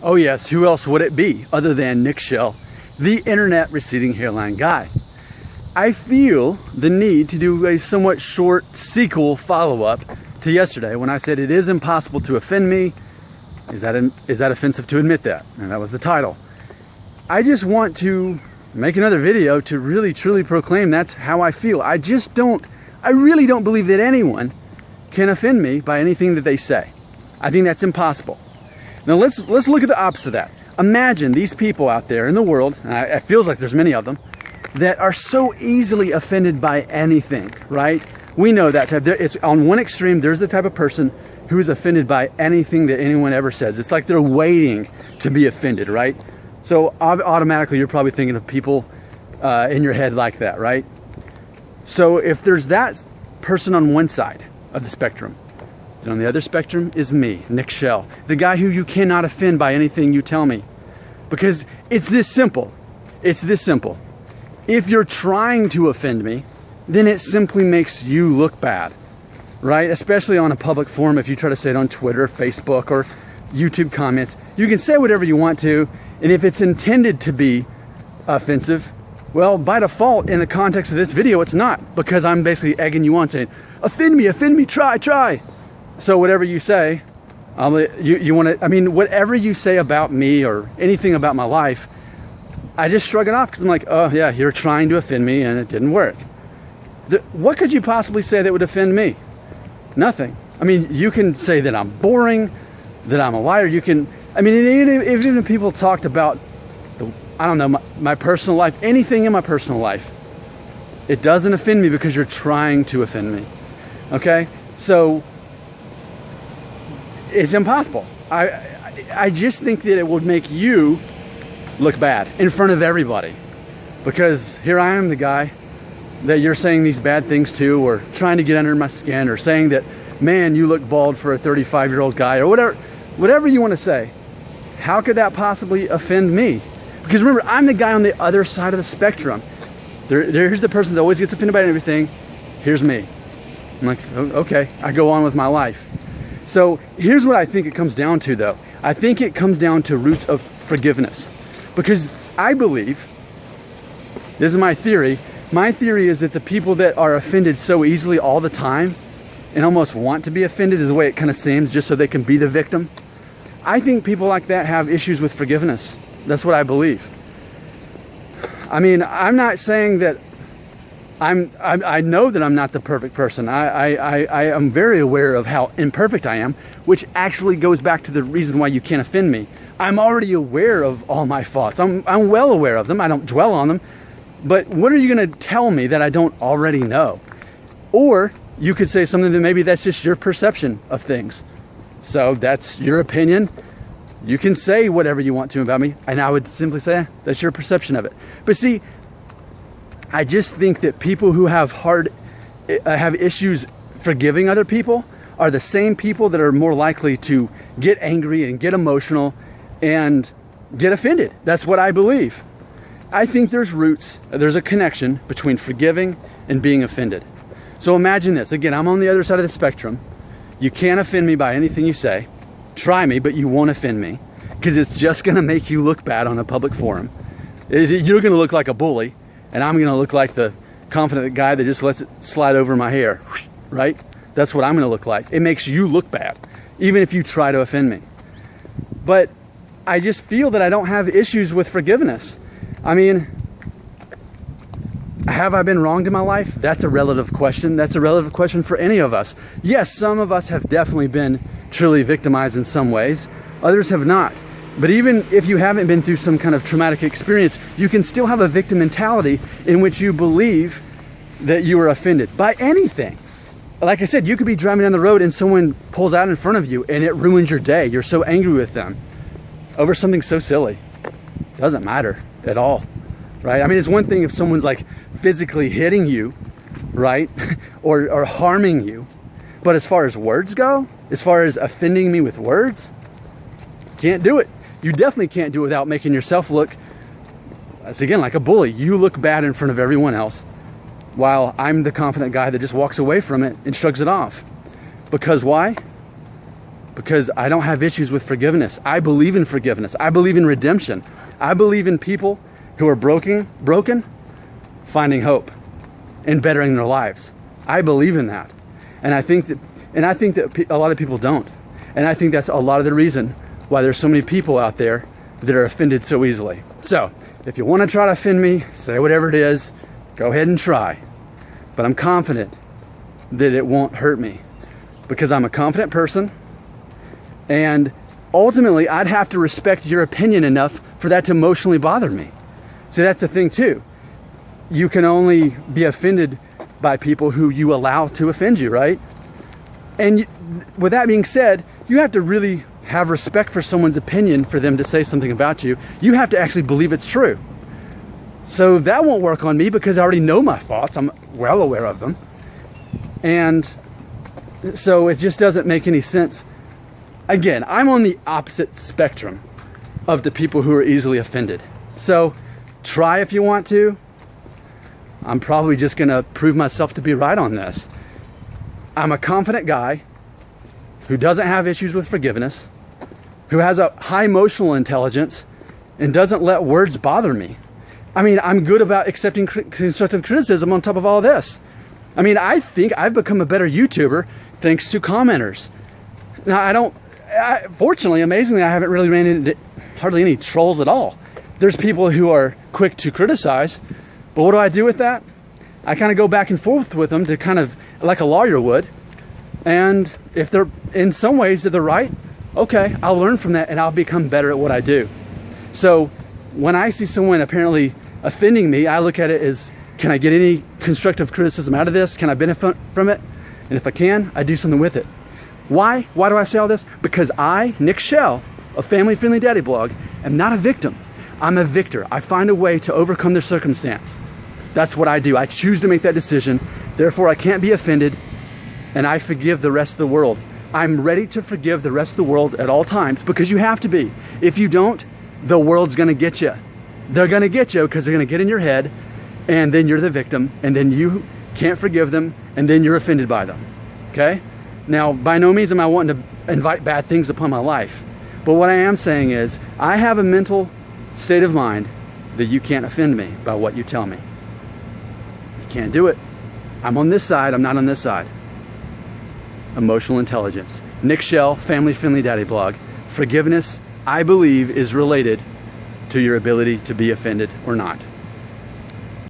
Oh yes, who else would it be other than Nick Shell, the internet receding hairline guy? I feel the need to do a somewhat short sequel follow-up to yesterday when I said it is impossible to offend me. Is that offensive to admit that? And that was the title. I just want to make another video to really truly proclaim that's how I feel. I really don't believe that anyone can offend me by anything that they say. I think that's impossible. Now let's look at the opposite of that. Imagine these people out there in the world, and it feels like there's many of them, that are so easily offended by anything, right? We know that type. It's on one extreme, there's the type of person who is offended by anything that anyone ever says. It's like they're waiting to be offended, right? So automatically you're probably thinking of people in your head like that, right? So if there's that person on one side of the spectrum, then on the other spectrum is me, Nick Shell, the guy who you cannot offend by anything you tell me. Because it's this simple. It's this simple. If you're trying to offend me, then it simply makes you look bad, right? Especially on a public forum, if you try to say it on Twitter, Facebook, or YouTube comments. You can say whatever you want to, and if it's intended to be offensive, well, by default, in the context of this video, it's not, because I'm basically egging you on saying, offend me, try. So whatever you say, whatever you say about me or anything about my life, I just shrug it off because I'm like, oh yeah, you're trying to offend me and it didn't work. What could you possibly say that would offend me? Nothing. I mean, you can say that I'm boring, that I'm a liar. Even if people talked about, my personal life, anything in my personal life, it doesn't offend me because you're trying to offend me. Okay? So, it's impossible. I just think that it would make you look bad in front of everybody. Because here I am, the guy that you're saying these bad things to, or trying to get under my skin, or saying that, man, you look bald for a 35-year-old guy, or whatever you want to say. How could that possibly offend me? Because remember, I'm the guy on the other side of the spectrum. Here's the person that always gets offended by everything. Here's me. I'm like, okay, I go on with my life. So here's what I think it comes down to, though. I think it comes down to roots of forgiveness. Because I believe, this is my theory is that the people that are offended so easily all the time and almost want to be offended, is the way it kind of seems, just so they can be the victim. I think people like that have issues with forgiveness. That's what I believe. I mean, I'm not saying that I know that I'm not the perfect person. I am very aware of how imperfect I am, which actually goes back to the reason why you can't offend me. I'm already aware of all my faults. I'm well aware of them. I don't dwell on them. But what are you going to tell me that I don't already know? Or you could say something that maybe that's just your perception of things. So that's your opinion. You can say whatever you want to about me, and I would simply say, that's your perception of it. But see, I just think that people who have issues forgiving other people are the same people that are more likely to get angry and get emotional and get offended. That's what I believe. I think there's a connection between forgiving and being offended. So imagine this. Again, I'm on the other side of the spectrum. You can't offend me by anything you say. Try me, but you won't offend me, because it's just going to make you look bad on a public forum. You're going to look like a bully, and I'm going to look like the confident guy that just lets it slide over my hair, right? That's what I'm going to look like. It makes you look bad, even if you try to offend me. But I just feel that I don't have issues with forgiveness. I mean, have I been wronged in my life? That's a relative question. That's a relative question for any of us. Yes, some of us have definitely been truly victimized in some ways. Others have not. But even if you haven't been through some kind of traumatic experience, you can still have a victim mentality in which you believe that you were offended by anything. Like I said, you could be driving down the road and someone pulls out in front of you and it ruins your day. You're so angry with them over something so silly. Doesn't matter at all, right? I mean, it's one thing if someone's like physically hitting you, right? or harming you. But as far as words go, as far as offending me with words, can't do it. You definitely can't do it without making yourself look, as again, like a bully. You look bad in front of everyone else, while I'm the confident guy that just walks away from it and shrugs it off. Because why? because I don't have issues with forgiveness. I believe in forgiveness. I believe in redemption. I believe in people who are broken, finding hope and bettering their lives. I believe in that. And I think that a lot of people don't. And I think that's a lot of the reason why there's so many people out there that are offended so easily. So if you want to try to offend me, say whatever it is, go ahead and try. But I'm confident that it won't hurt me because I'm a confident person. And ultimately, I'd have to respect your opinion enough for that to emotionally bother me. See, that's the thing too. You can only be offended by people who you allow to offend you, right? And with that being said, you have to really have respect for someone's opinion for them to say something about you. You have to actually believe it's true. So that won't work on me because I already know my thoughts. I'm well aware of them. And so it just doesn't make any sense. Again, I'm on the opposite spectrum of the people who are easily offended. So try if you want to. I'm probably just going to prove myself to be right on this. I'm a confident guy who doesn't have issues with forgiveness, who has a high emotional intelligence, and doesn't let words bother me. I mean, I'm good about accepting constructive criticism on top of all this. I mean, I think I've become a better YouTuber thanks to commenters. Now, fortunately, amazingly, I haven't really ran into hardly any trolls at all. There's people who are quick to criticize, but what do I do with that? I kind of go back and forth with them to kind of, like a lawyer would. And if they're, in some ways, if they're right, okay, I'll learn from that and I'll become better at what I do. So when I see someone apparently offending me, I look at it as, can I get any constructive criticism out of this? Can I benefit from it? And if I can, I do something with it. Why? Why do I say all this? Because I, Nick Shell, of Family Friendly Daddy Blog, am not a victim. I'm a victor. I find a way to overcome their circumstance. That's what I do. I choose to make that decision. Therefore, I can't be offended, and I forgive the rest of the world. I'm ready to forgive the rest of the world at all times because you have to be. If you don't, the world's going to get you. They're going to get you because they're going to get in your head, and then you're the victim, and then you can't forgive them, and then you're offended by them. Okay? Now, by no means am I wanting to invite bad things upon my life. But what I am saying is, I have a mental state of mind that you can't offend me by what you tell me. You can't do it. I'm on this side, I'm not on this side. Emotional intelligence. Nick Shell, Family Friendly Daddy Blog. Forgiveness, I believe, is related to your ability to be offended or not.